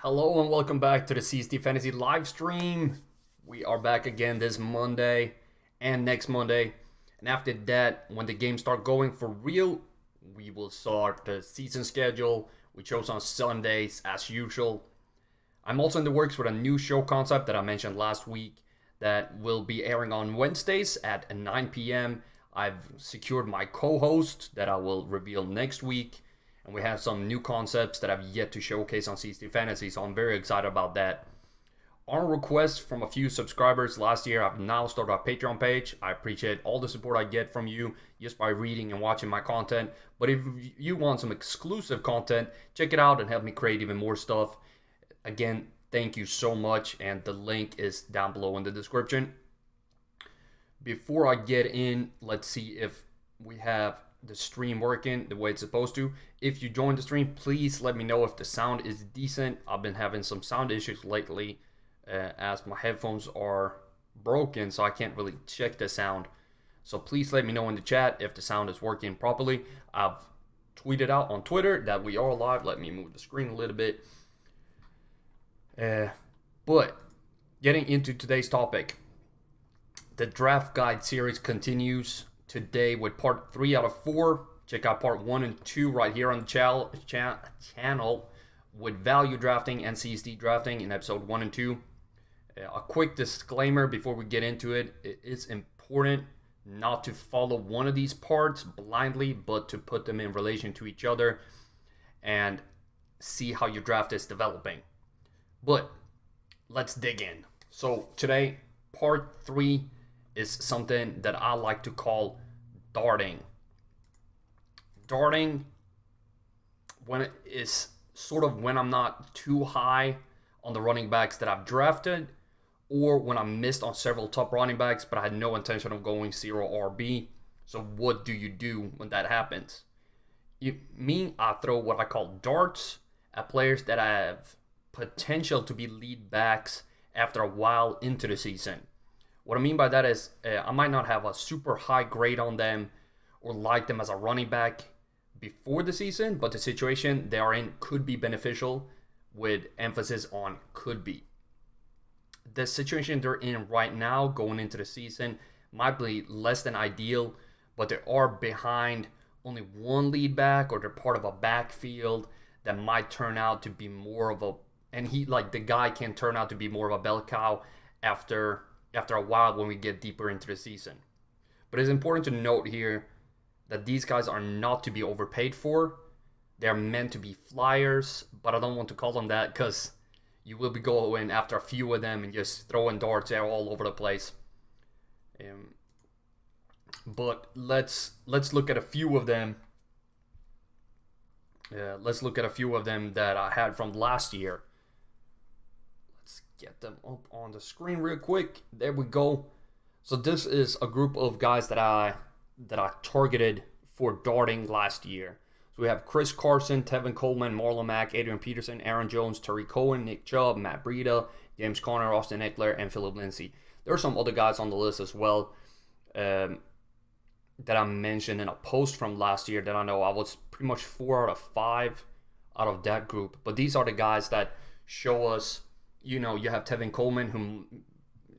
Hello and welcome back to the CST Fantasy live stream. We are back again this Monday and next Monday. And after that, when the games start going for real, we will start the season schedule. We chose on Sundays as usual. I'm also in the works with a new show concept that I mentioned last week that will be airing on Wednesdays at 9 p.m. I've secured my co-host that I will reveal next week. And we have some new concepts that I've yet to showcase on CST Fantasy, so I'm very excited about that. On request from a few subscribers last year, I've now started a Patreon page. I appreciate all the support I get from you just by reading and watching my content. But if you want some exclusive content, check it out and help me create even more stuff. Again, thank you so much, and the link is down below in the description. Before I get in, let's see if we have the stream working the way it's supposed to. If you join the stream, please let me know if the sound is decent. I've been having some sound issues lately as my headphones are broken, so I can't really check the sound. So please let me know in the chat if the sound is working properly. I've tweeted out on Twitter that we are live. Let me move the screen a little bit. But getting into today's topic, the draft guide series continues today with part 3 out of 4. Check out part 1 and 2 right here on the channel with value drafting and CST drafting in episode 1 and 2. A quick disclaimer before we get into it. It is important not to follow one of these parts blindly, but to put them in relation to each other and see how your draft is developing. But let's dig in. So today, part 3 is something that I like to call darting. Darting when it is sort of when I'm not too high on the running backs that I've drafted, or when I missed on several top running backs, but I had no intention of going 0 RB. So what do you do when that happens? I throw what I call darts at players that have potential to be lead backs after a while into the season. What I mean by that is I might not have a super high grade on them or like them as a running back before the season, but the situation they are in could be beneficial with emphasis on could be. The situation they're in right now going into the season might be less than ideal, but they are behind only one lead back, or they're part of a backfield that might turn out to be more of a, and the guy can turn out to be more of a bell cow after a while when we get deeper into the season. But it's important to note here that these guys are not to be overpaid for. They're meant to be flyers, but I don't want to call them that because you will be going after a few of them and just throwing darts all over the place. But let's look at a few of them. Let's look at a few of them that I had from last year. Get them up on the screen real quick. There we go. So this is a group of guys that I targeted for darting last year. So we have Chris Carson, Tevin Coleman, Marlon Mack, Adrian Peterson, Aaron Jones, Terry Cohen, Nick Chubb, Matt Breida, James Conner, Austin Eckler, and Philip Lindsay. There are some other guys on the list as well that I mentioned in a post from last year that I know I was pretty much 4 out of 5 out of that group. But these are the guys that show us, you have Tevin Coleman, who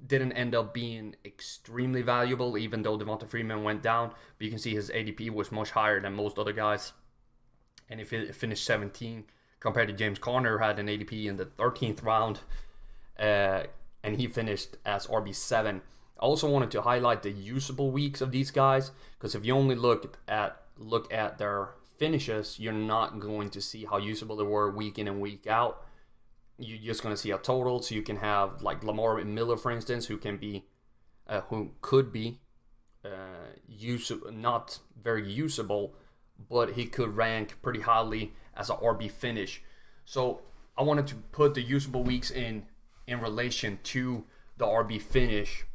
didn't end up being extremely valuable, even though Devonta Freeman went down. But you can see his ADP was much higher than most other guys. And if it finished 17 compared to James Conner, who had an ADP in the 13th round, and he finished as RB7. I also wanted to highlight the usable weeks of these guys, because if you only look at their finishes, you're not going to see how usable they were week in and week out. You're just going to see a total. So you can have like Lamar Miller, for instance, who could be not very usable, but he could rank pretty highly as an RB finish. So I wanted to put the usable weeks in relation to the RB finish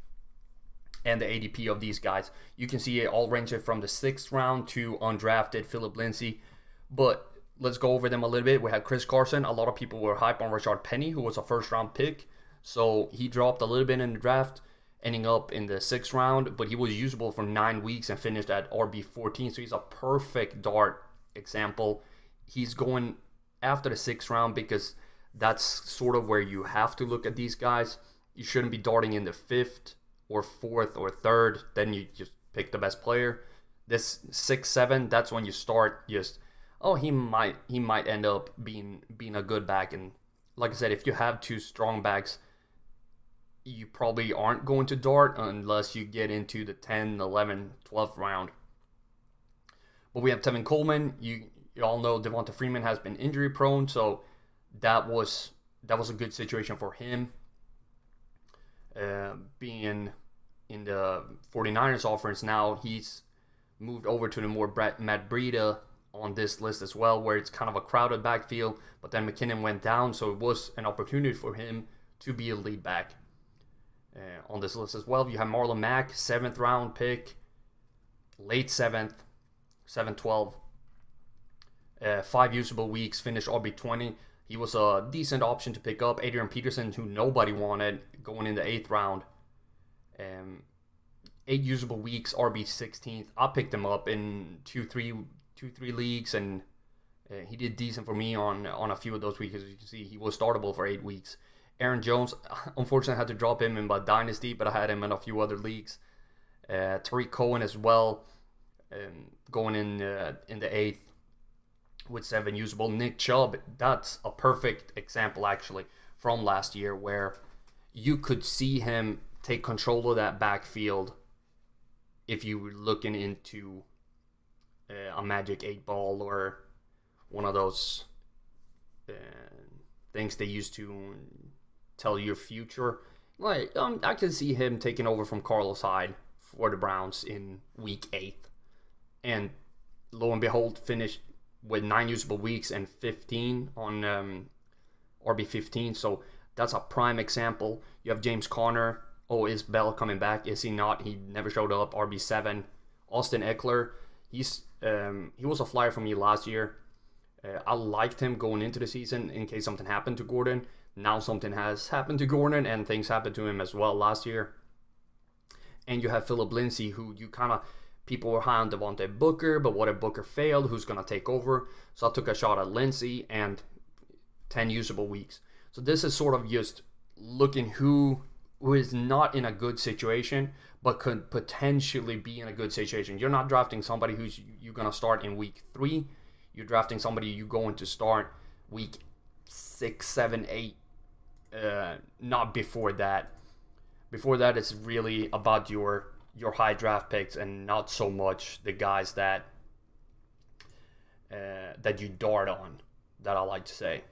and the ADP of these guys. You can see it all ranging from the 6th round to undrafted Philip Lindsay. But let's go over them a little bit. We had Chris Carson. A lot of people were hyped on Rashard Penny, who was a first-round pick. So he dropped a little bit in the draft, ending up in the 6th round. But he was usable for 9 weeks and finished at RB14. So he's a perfect dart example. He's going after the 6th round because That's sort of where you have to look at these guys. You shouldn't be darting in the 5th or 4th or 3rd. Then you just pick the best player. This 6, 7, that's when you start just, oh, he might end up being a good back. And like I said, if you have 2 strong backs, you probably aren't going to dart unless you get into the 10, 11, 12th round. But we have Tevin Coleman. You all know Devonta Freeman has been injury prone, so that was a good situation for him. Being in the 49ers offense now, he's moved over to the more Matt Breida on this list as well, where it's kind of a crowded backfield, but then McKinnon went down, so it was an opportunity for him to be a lead back on this list as well. You have Marlon Mack, 7th round pick, late 7th, 7-12. 5 usable weeks, finished RB20. He was a decent option to pick up. Adrian Peterson, who nobody wanted, going in the 8th round. 8 usable weeks, RB 16th. I picked him up in 2-3 leagues, and he did decent for me on a few of those weeks. As you can see, he was startable for 8 weeks. Aaron Jones, unfortunately, I had to drop him in my dynasty, but I had him in a few other leagues. Tariq Cohen as well, going in the 8th with 7 usable. Nick Chubb, that's a perfect example actually from last year where you could see him take control of that backfield if you were looking into a Magic 8 ball or one of those things they used to tell your future. Like I can see him taking over from Carlos Hyde for the Browns in week 8, and lo and behold, finished with 9 usable weeks and 15 on RB15. So that's a prime example. You have James Conner. Oh, is Bell coming back? Is he not? He never showed up. RB7. Austin Eckler. He was a flyer for me last year. I liked him going into the season in case something happened to Gordon. Now something has happened to Gordon, and things happened to him as well last year. And you have Philip Lindsay, who you kind of, people were high on Devontae Booker, but what if Booker failed? Who's going to take over? So I took a shot at Lindsay and 10 usable weeks. So this is sort of just looking who is not in a good situation, but could potentially be in a good situation. You're not drafting somebody who's you're going to start in week 3. You're drafting somebody you're going to start week 6, 7, 8. Not before that. Before that, it's really about your high draft picks and not so much the guys that you dart on, that I like to say.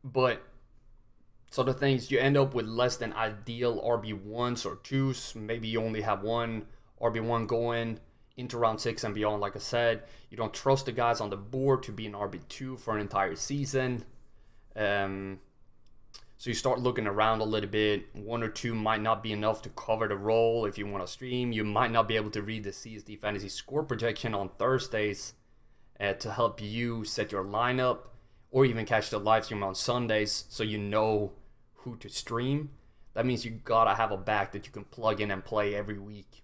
But so the things, you end up with less than ideal RB1s or 2s. Maybe you only have one RB1 going into round 6 and beyond. Like I said, you don't trust the guys on the board to be an RB2 for an entire season. So you start looking around a little bit. 1 or 2 might not be enough to cover the role if you want to stream. You might not be able to read the CSD Fantasy score projection on Thursdays to help you set your lineup, or even catch the live stream on Sundays so you know who to stream. That means you gotta have a back that you can plug in and play every week.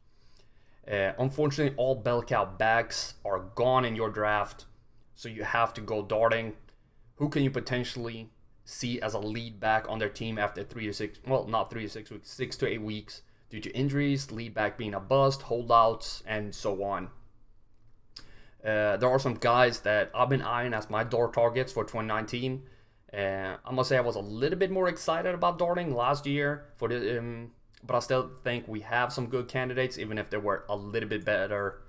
Unfortunately, all bell cow backs are gone in your draft, so you have to go darting. Who can you potentially see as a lead back on their team after 3 to 6, well, not 3 to 6 weeks, 6 to 8 weeks due to injuries, lead back being a bust, holdouts, and so on. There are some guys that I've been eyeing as my dart targets for 2019. I must say I was a little bit more excited about darting last year for the, but I still think we have some good candidates, even if they were a little bit better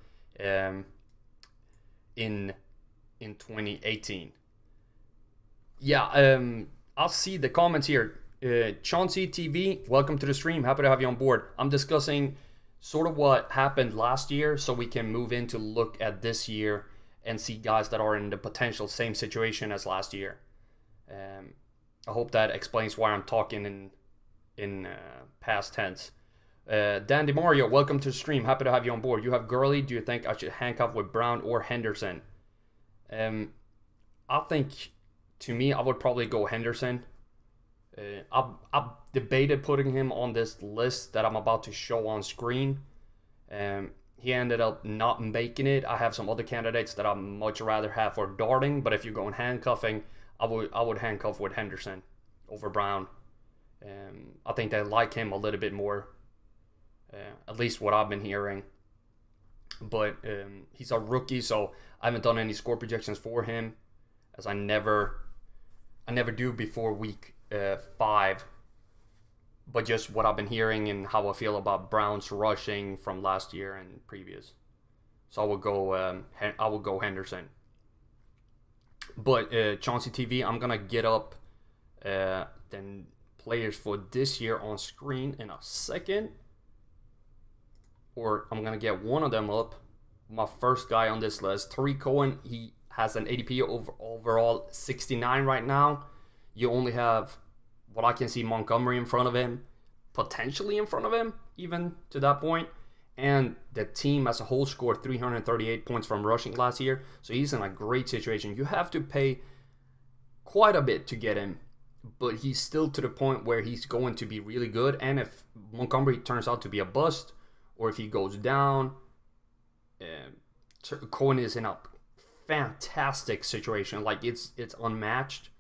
in 2018. Yeah, I'll see the comments here. Chauncey TV, welcome to the stream. Happy to have you on board. I'm discussing sort of what happened last year so we can move in to look at this year and see guys that are in the potential same situation as last year. I hope that explains why I'm talking in past tense. Dan DeMario, welcome to the stream. Happy to have you on board. You have Gurley. Do you think I should handcuff with Brown or Henderson? I think, to me, I would probably go Henderson. I've debated putting him on this list that I'm about to show on screen. he ended up not making it. I have some other candidates that I'd much rather have for darting, but if you're going handcuffing, I would handcuff with Henderson over Brown. I think they like him a little bit more, at least what I've been hearing. But he's a rookie, so I haven't done any score projections for him, as I never do before week 5. But just what I've been hearing and how I feel about Brown's rushing from last year and previous. So I will go Henderson. But Chauncey TV, I'm gonna get up then players for this year on screen in a second, or I'm gonna get one of them up. My first guy on this list, Tarik Cohen, he has an ADP overall 69 right now. You only have, what I can see, Montgomery in front of him, potentially in front of him, even to that point. And the team as a whole scored 338 points from rushing last year. So he's in a great situation. You have to pay quite a bit to get him, but he's still to the point where he's going to be really good. And if Montgomery turns out to be a bust, or if he goes down, Cohen is in a fantastic situation. Like, it's unmatched.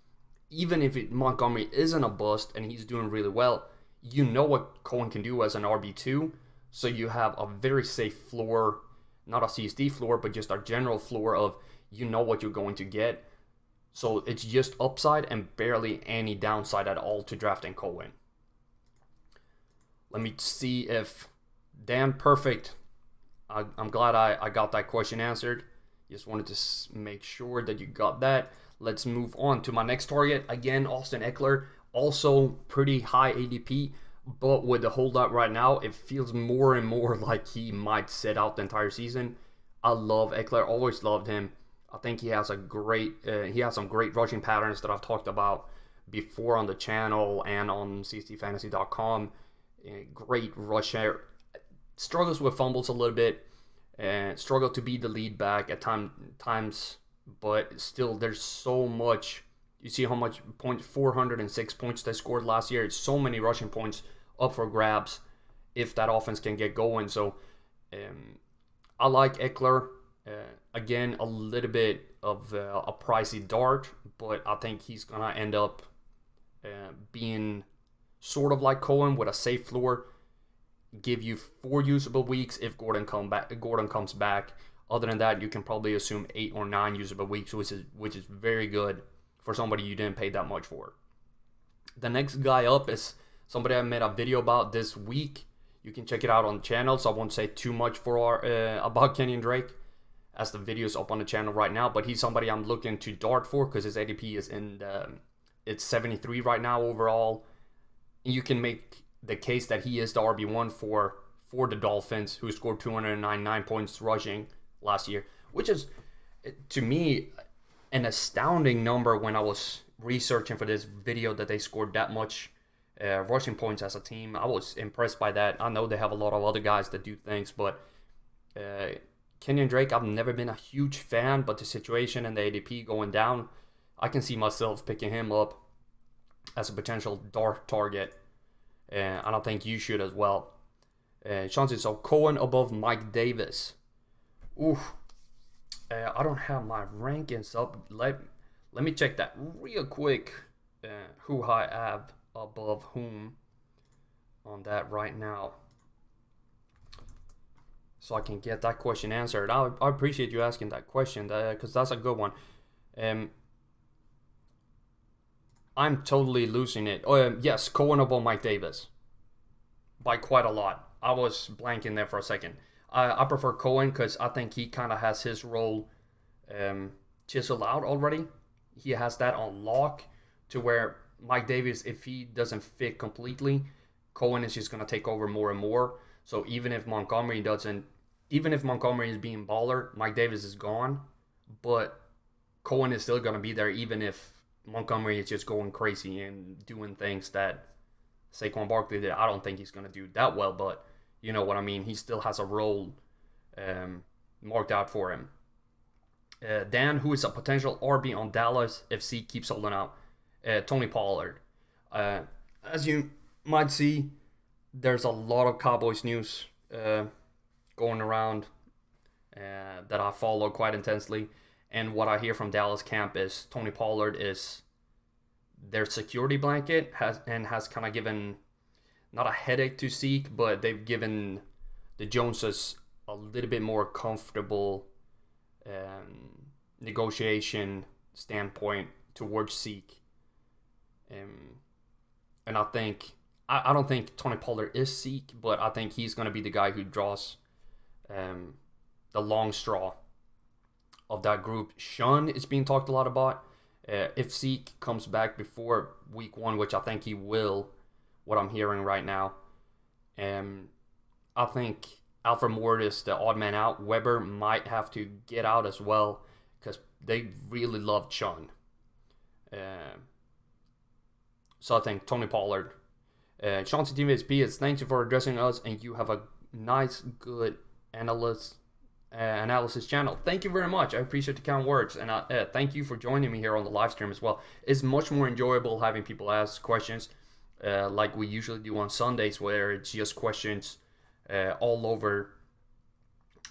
Even if Montgomery isn't a bust and he's doing really well, you know what Cohen can do as an RB2. So you have a very safe floor, not a CSD floor, but just a general floor of, you know what you're going to get. So it's just upside and barely any downside at all to drafting Cohen. Let me see if Dan Perfect, I'm glad I got that question answered. Just wanted to make sure that you got that. Let's move on to my next target. Again, Austin Ekeler, also pretty high ADP, but with the holdout right now, it feels more and more like he might sit out the entire season. I love Ekeler, always loved him. I think he has some great rushing patterns that I've talked about before on the channel and on CSDFantasy.com. Great rusher. Struggles with fumbles a little bit, and struggled to be the lead back at times, but still there's so much. You see how much 406 points they scored last year. It's so many rushing points up for grabs if that offense can get going. So I like Ekeler. Again, a little bit of a pricey dart, but I think he's going to end up being sort of like Cohen with a safe floor. Give you 4 usable weeks if Gordon comes back. Other than that, you can probably assume 8 or 9 usable weeks, which is very good for somebody you didn't pay that much for. The next guy up is somebody I made a video about this week. You can check it out on the channel, so I won't say too much about Kenyon Drake, as the video is up on the channel right now. But he's somebody I'm looking to dart for because his ADP is it's 73 right now overall. You can make the case that he is the RB1 for the Dolphins, who scored 299 points rushing last year, which is, to me, an astounding number when I was researching for this video, that they scored that much rushing points as a team. I was impressed by that. I know they have a lot of other guys that do things, but Kenyon Drake, I've never been a huge fan, but the situation and the ADP going down, I can see myself picking him up as a potential dart target, and I don't think you should as well. Chances, so Cohen above Mike Davis. Oof. I don't have my rankings up. Let me check that real quick. Who I have above whom on that right now, so I can get that question answered. I appreciate you asking that question, because that's a good one. I'm totally losing it. Yes, Cohen above Mike Davis by quite a lot. I was blanking there for a second. I prefer Cohen because I think he kind of has his role chiseled out already. He has that on lock, to where Mike Davis, if he doesn't fit completely, Cohen is just going to take over more and more. So even if Montgomery is being baller, Mike Davis is gone. But Cohen is still going to be there, even if Montgomery is just going crazy and doing things that Saquon Barkley did. I don't think he's going to do that well, but you know what I mean. He still has a role marked out for him. Dan, who is a potential RB on Dallas if C keeps holding out. Tony Pollard. As you might see, there's a lot of Cowboys news going around that I follow quite intensely. And what I hear from Dallas camp is Tony Pollard is their security blanket has kind of given not a headache to Zeke, but they've given the Joneses a little bit more comfortable negotiation standpoint towards Zeke. And I don't think Tony Pollard is Zeke, but I think he's going to be the guy who draws the long straw of that group. Sean is being talked a lot about. If Zeke comes back before week 1, which I think he will, what I'm hearing right now, I think Alfred Morris, the odd man out. Weber might have to get out as well because they really loved Sean. So I think Tony Pollard. Chauncey TVSP is thank you for addressing us, and you have a nice, good analysis channel. Thank you very much. I appreciate the kind words, and thank you for joining me here on the live stream as well. It's much more enjoyable having people ask questions like we usually do on Sundays, where it's just questions all over,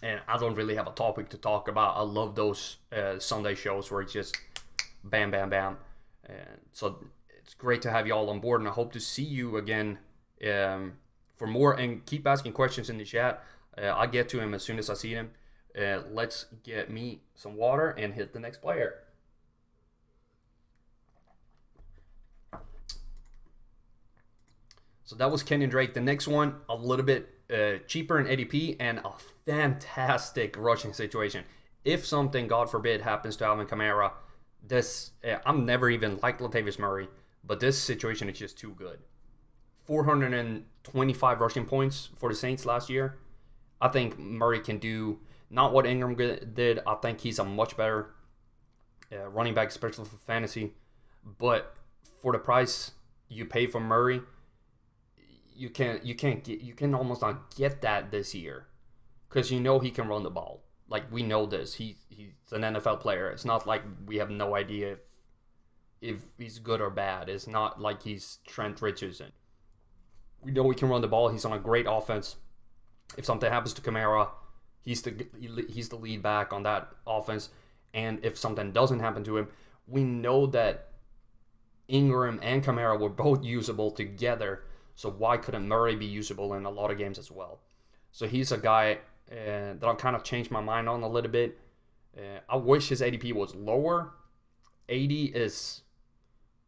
and I don't really have a topic to talk about. I love those Sunday shows where it's just bam, bam, bam. So it's great to have you all on board, and I hope to see you again for more. And keep asking questions in the chat. I'll get to him as soon as I see him. Let's get me some water and hit the next player. So that was Kenyon Drake. The next one, a little bit cheaper in ADP and a fantastic rushing situation. If something, God forbid, happens to Alvin Kamara, this I'm never even like Latavius Murray, but this situation is just too good. 425 rushing points for the Saints last year. I think Murray can do not what Ingram did. I think he's a much better running back, especially for fantasy. But for the price you pay for Murray, you can almost not get that this year, because you know he can run the ball. Like, we know this. He's an NFL player. It's not like we have no idea if he's good or bad. It's not like he's Trent Richardson. We know he can run the ball. He's on a great offense. If something happens to Kamara, he's the lead back on that offense. And if something doesn't happen to him, we know that Ingram and Kamara were both usable together. So why couldn't Murray be usable in a lot of games as well? So he's a guy that I've kind of changed my mind on a little bit. I wish his ADP was lower. 80 is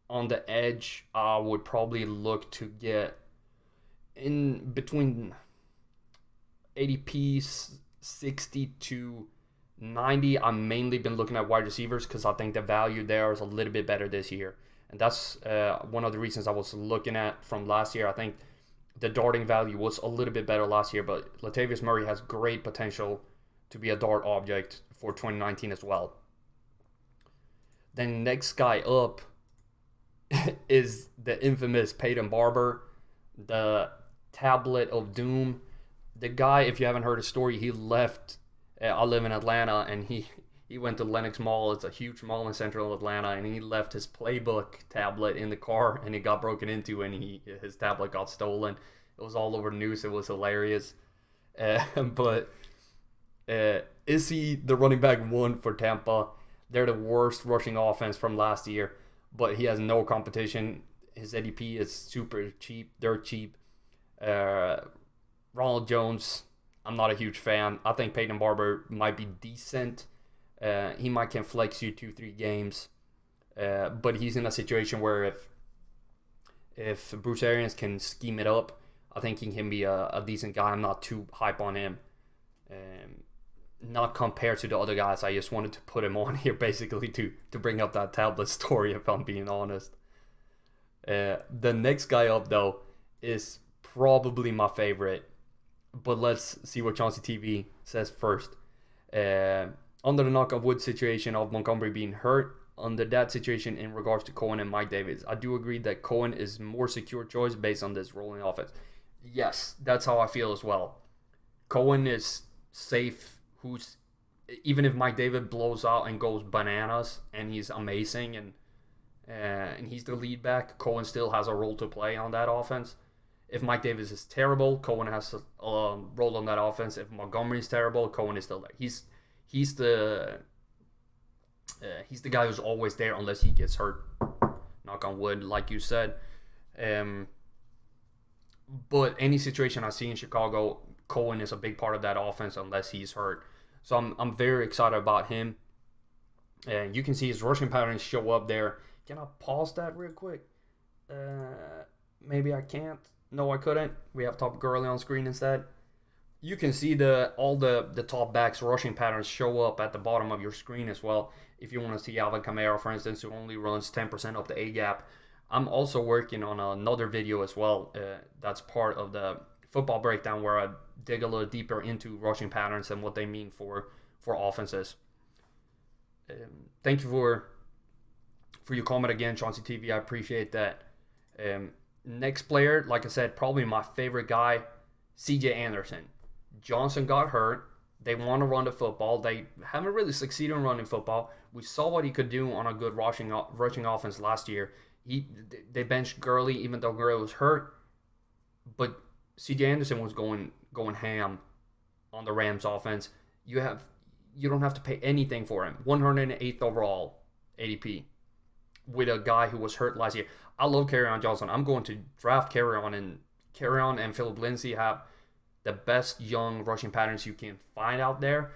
on the edge. I would probably look to get in between ADP 60 to 90. I've mainly been looking at wide receivers because I think the value there is a little bit better this year. And that's one of the reasons I was looking at from last year. I think the darting value was a little bit better last year, but Latavius Murray has great potential to be a dart object for 2019 as well. Then next guy up is the infamous Peyton Barber, the Tablet of Doom. The guy, if you haven't heard his story, he left. I live in Atlanta, and he went to Lenox Mall. It's a huge mall in central Atlanta, and he left his playbook tablet in the car, and it got broken into, and his tablet got stolen. It was all over the news. It was hilarious. But is he the running back 1 for Tampa? They're the worst rushing offense from last year, but he has no competition. His ADP is super cheap. They're cheap. Ronald Jones, I'm not a huge fan. I think Peyton Barber might be decent. He might can flex you 2-3 games, but he's in a situation where if Bruce Arians can scheme it up, I think he can be a decent guy. I'm not too hype on him, not compared to the other guys. I just wanted to put him on here basically to bring up that tablet story, if I'm being honest. The next guy up, though, is probably my favorite, but let's see what Chauncey TV says first. Under the knock of wood situation of Montgomery being hurt, under that situation in regards to Cohen and Mike Davis, I do agree that Cohen is more secure choice based on this rolling offense. Yes, that's how I feel as well. Cohen is safe. Even if Mike Davis blows out and goes bananas and he's amazing and he's the lead back, Cohen still has a role to play on that offense. If Mike Davis is terrible, Cohen has to roll on that offense. If Montgomery's terrible, Cohen is still there. He's the guy who's always there unless he gets hurt. Knock on wood, like you said. But any situation I see in Chicago, Cohen is a big part of that offense unless he's hurt. So I'm very excited about him. And you can see his rushing patterns show up there. Can I pause that real quick? Maybe I can't. No, I couldn't. We have Todd Gurley on screen instead. You can see all the top backs rushing patterns show up at the bottom of your screen as well. If you want to see Alvin Kamara, for instance, who only runs 10% of the A-gap. I'm also working on another video as well. That's part of the football breakdown where I dig a little deeper into rushing patterns and what they mean for offenses. Thank you for your comment again, Chauncey TV. I appreciate that. Next player, like I said, probably my favorite guy, CJ Anderson. Johnson got hurt. They want to run the football. They haven't really succeeded in running football. We saw what he could do on a good rushing offense last year. They benched Gurley even though Gurley was hurt, but CJ Anderson was going ham on the Rams offense. You don't have to pay anything for him. 108th overall ADP with a guy who was hurt last year. I love Kerryon Johnson. I'm going to draft Kerryon, and Philip Lindsay have the best young rushing patterns you can find out there.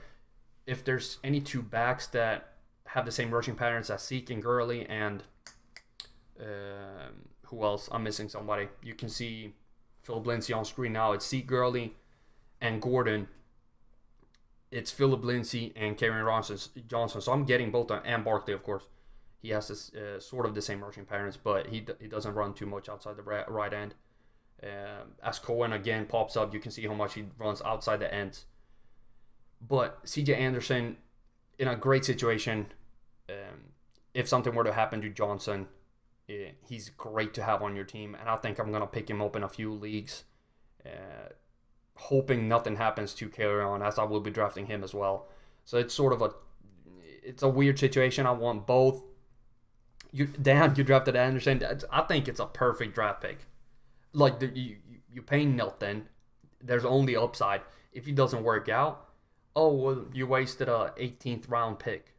If there's any two backs that have the same rushing patterns as Zeke and Gurley, and who else? I'm missing somebody. You can see Philip Lindsay on screen now. It's Zeke, Gurley, and Gordon. It's Philip Lindsay and Kerryon Johnson. So I'm getting both, and Barkley, of course. He has this sort of the same rushing patterns, but he doesn't run too much outside the right end. As Cohen again pops up, you can see how much he runs outside the ends. But CJ Anderson, in a great situation, if something were to happen to Johnson, he's great to have on your team. And I think I'm going to pick him up in a few leagues, hoping nothing happens to Kerryon, as I will be drafting him as well. So it's sort of a weird situation. I want both. You drafted Anderson. I think it's a perfect draft pick. Like, you pay nothing. There's only upside. If he doesn't work out, well, you wasted a 18th round pick.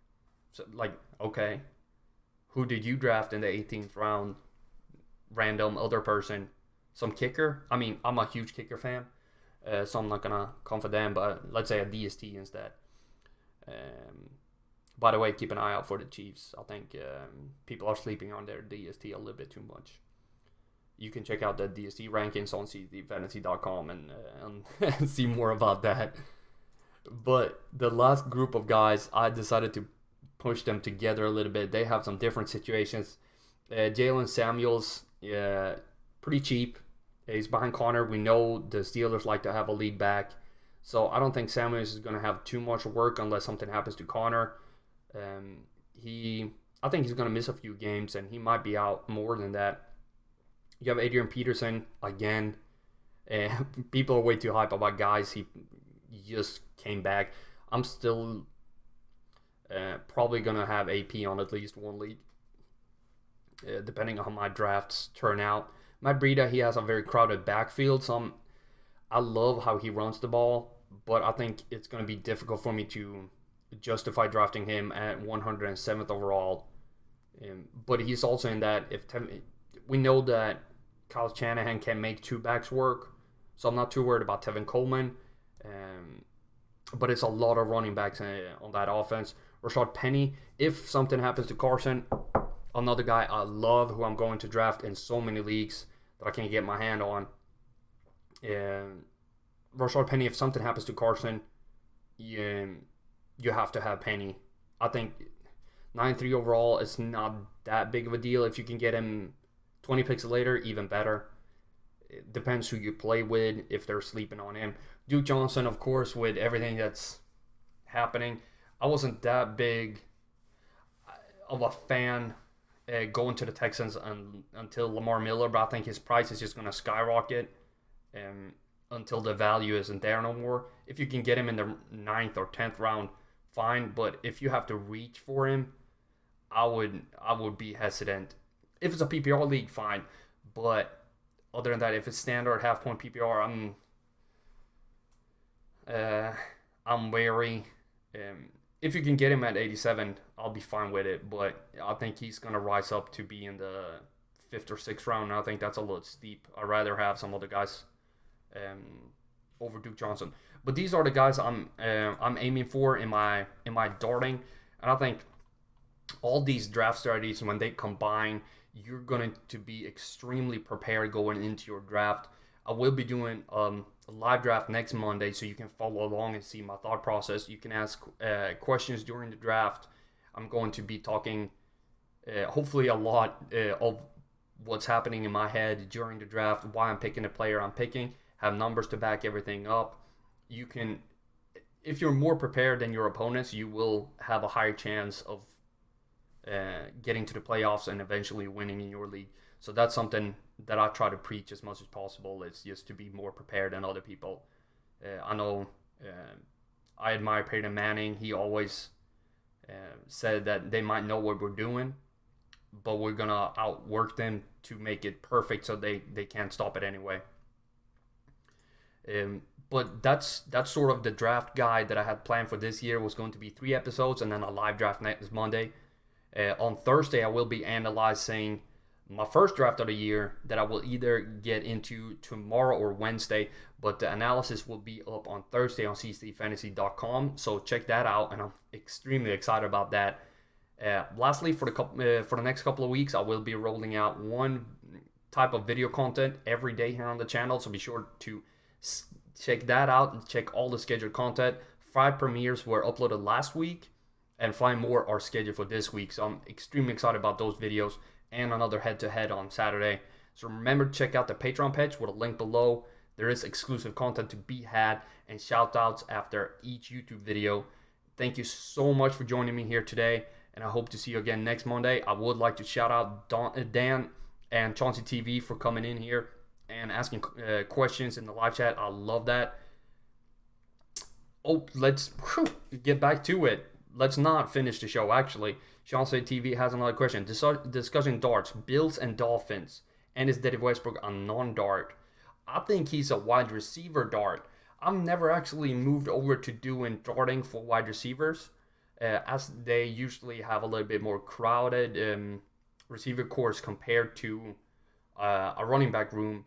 So, like, okay. Who did you draft in the 18th round? Random other person. Some kicker? I mean, I'm a huge kicker fan. So I'm not going to come for them. But let's say a DST instead. By the way, keep an eye out for the Chiefs. I think people are sleeping on their DST a little bit too much. You can check out the DST rankings on cdfantasy.com and see more about that. But the last group of guys, I decided to push them together a little bit. They have some different situations. Jalen Samuels, pretty cheap. He's behind Connor. We know the Steelers like to have a lead back. So I don't think Samuels is going to have too much work unless something happens to Connor. I think he's going to miss a few games, and he might be out more than that. You have Adrian Peterson again. People are way too hype about guys. He just came back. I'm still probably going to have AP on at least one league, depending on how my drafts turn out. Matt Breida, he has a very crowded backfield, so I love how he runs the ball, but I think it's going to be difficult for me to justify drafting him at 107th overall. But he's also in that we know that Kyle Shanahan can make two backs work, so I'm not too worried about Tevin Coleman. But it's a lot of running backs on that offense. Rashad Penny, if something happens to Carson, another guy I love who I'm going to draft in so many leagues that I can't get my hand on. Rashad Penny, if something happens to Carson, you have to have Penny. I think 9-3 overall is not that big of a deal. If you can get him 20 picks later, even better. It depends who you play with, if they're sleeping on him. Duke Johnson, of course, with everything that's happening. I wasn't that big of a fan going to the Texans until Lamar Miller, but I think his price is just going to skyrocket until the value isn't there no more. If you can get him in the 9th or 10th round, fine, but if you have to reach for him, I would be hesitant. If it's a PPR league, fine, but other than that, if it's standard half point PPR, I'm wary. If you can get him at 87, I'll be fine with it. But I think he's gonna rise up to be in the 5th or 6th round. And I think that's a little steep. I'd rather have some other guys over Duke Johnson. But these are the guys I'm aiming for in my darting, and I think all these draft strategies, when they combine, you're going to be extremely prepared going into your draft. I will be doing a live draft next Monday, so you can follow along and see my thought process. You can ask questions during the draft. I'm going to be talking hopefully a lot of what's happening in my head during the draft, why I'm picking the player I'm picking, have numbers to back everything up. You can, if you're more prepared than your opponents, you will have a higher chance of getting to the playoffs and eventually winning in your league. So that's something that I try to preach as much as possible. It's just to be more prepared than other people. I know I admire Peyton Manning. He always said that they might know what we're doing, but we're going to outwork them to make it perfect so they can't stop it anyway. But that's sort of the draft guide that I had planned for this year. Was going to be 3 episodes and then a live draft next Monday. On Thursday, I will be analyzing my first draft of the year that I will either get into tomorrow or Wednesday, but the analysis will be up on Thursday on CSTFantasy.com, so check that out, and I'm extremely excited about that. Lastly, for the next couple of weeks, I will be rolling out one type of video content every day here on the channel, so be sure to check that out and check all the scheduled content. 5 premieres were uploaded last week, and 5 more are scheduled for this week. So I'm extremely excited about those videos and another head-to-head on Saturday. So remember to check out the Patreon page with a link below. There is exclusive content to be had and shout-outs after each YouTube video. Thank you so much for joining me here today, and I hope to see you again next Monday. I would like to shout out Dan and Chauncey TV for coming in here and asking questions in the live chat. I love that. Oh, let's get back to it. Let's not finish the show, actually. Chauncey TV has another question. Discussing darts, Bills and Dolphins, and is Dede Westbrook a non-dart? I think he's a wide receiver dart. I've never actually moved over to doing darting for wide receivers, as they usually have a little bit more crowded receiver course compared to a running back room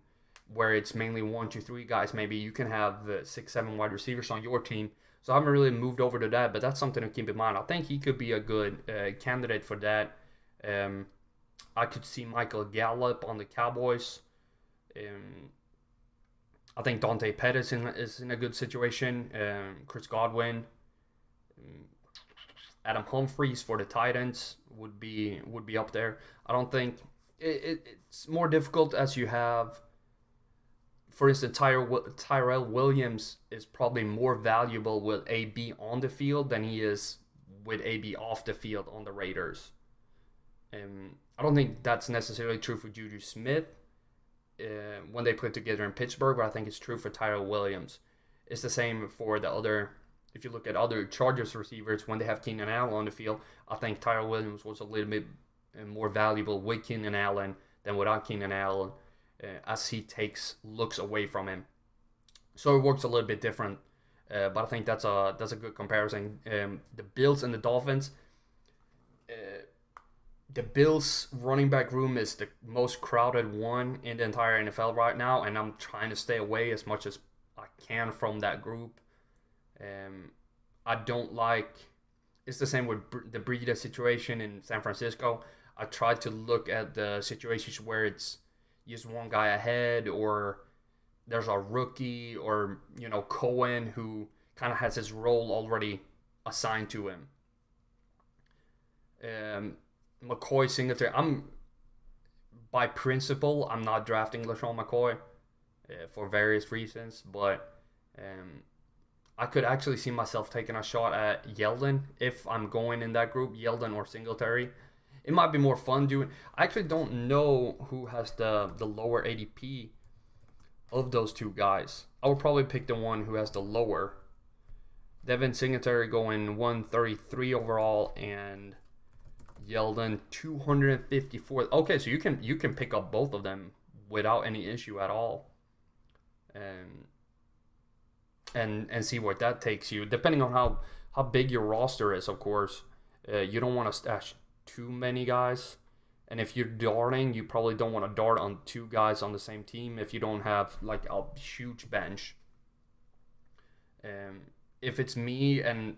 where it's mainly 1, 2, 3 guys. Maybe you can have 6, 7 wide receivers on your team. So I haven't really moved over to that, but that's something to keep in mind. I think he could be a good candidate for that. I could see Michael Gallup on the Cowboys. I think Dante Pettis is in a good situation. Chris Godwin. Adam Humphries for the Titans would be up there. I don't think it's more difficult as you have. For instance, Tyrell Williams is probably more valuable with AB on the field than he is with AB off the field on the Raiders. I don't think that's necessarily true for Juju Smith when they put together in Pittsburgh, but I think it's true for Tyrell Williams. It's the same for the other. If you look at other Chargers receivers, when they have Keenan Allen on the field, I think Tyrell Williams was a little bit more valuable with Keenan Allen than without Keenan Allen. As he takes looks away from him, so it works a little bit different. But I think that's a good comparison. The Bills and the Dolphins. The Bills running back room is the most crowded one in the entire NFL right now, and I'm trying to stay away as much as I can from that group. I don't like. It's the same with the Breida situation in San Francisco. I try to look at the situations where it's just one guy ahead, or there's a rookie, or Cohen who kind of has his role already assigned to him. McCoy, Singletary. By principle, I'm not drafting LeSean McCoy for various reasons, but I could actually see myself taking a shot at Yeldon if I'm going in that group, Yeldon or Singletary. It might be more fun doing. I actually don't know who has the lower ADP of those two guys. I would probably pick the one who has the lower. Devin Singletary going 133 overall and Yeldon 254. Okay, so you can pick up both of them without any issue at all, and see where that takes you. Depending on how big your roster is, of course, you don't want to stash too many guys. And if you're darting, you probably don't want to dart on 2 guys on the same team if you don't have like a huge bench. If it's me and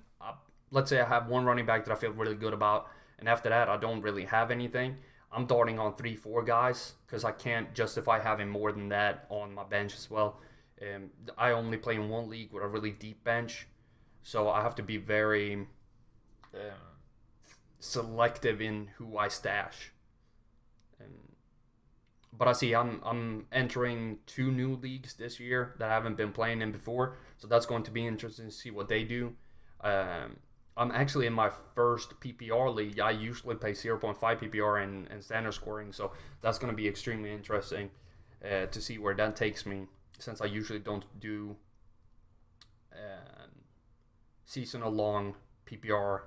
let's say I have 1 running back that I feel really good about, and after that I don't really have anything, I'm darting on 3-4 guys because I can't justify having more than that on my bench as well. I only play in 1 league with a really deep bench, so I have to be very selective in who I stash. But I see I'm entering 2 new leagues this year that I haven't been playing in before, so that's going to be interesting to see what they do. I'm actually in my first PPR league. I usually play 0.5 PPR and standard scoring, so that's going to be extremely interesting to see where that takes me, since I usually don't do seasonal long PPR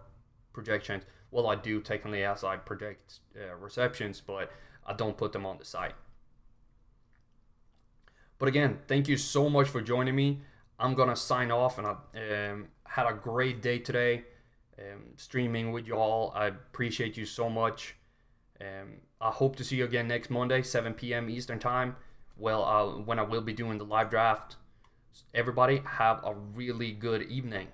projections. Well, I do technically as I project receptions, but I don't put them on the site. But again, thank you so much for joining me. I'm going to sign off, and I had a great day today streaming with you all. I appreciate you so much. I hope to see you again next Monday, 7 p.m. Eastern Time, when I will be doing the live draft. Everybody, have a really good evening.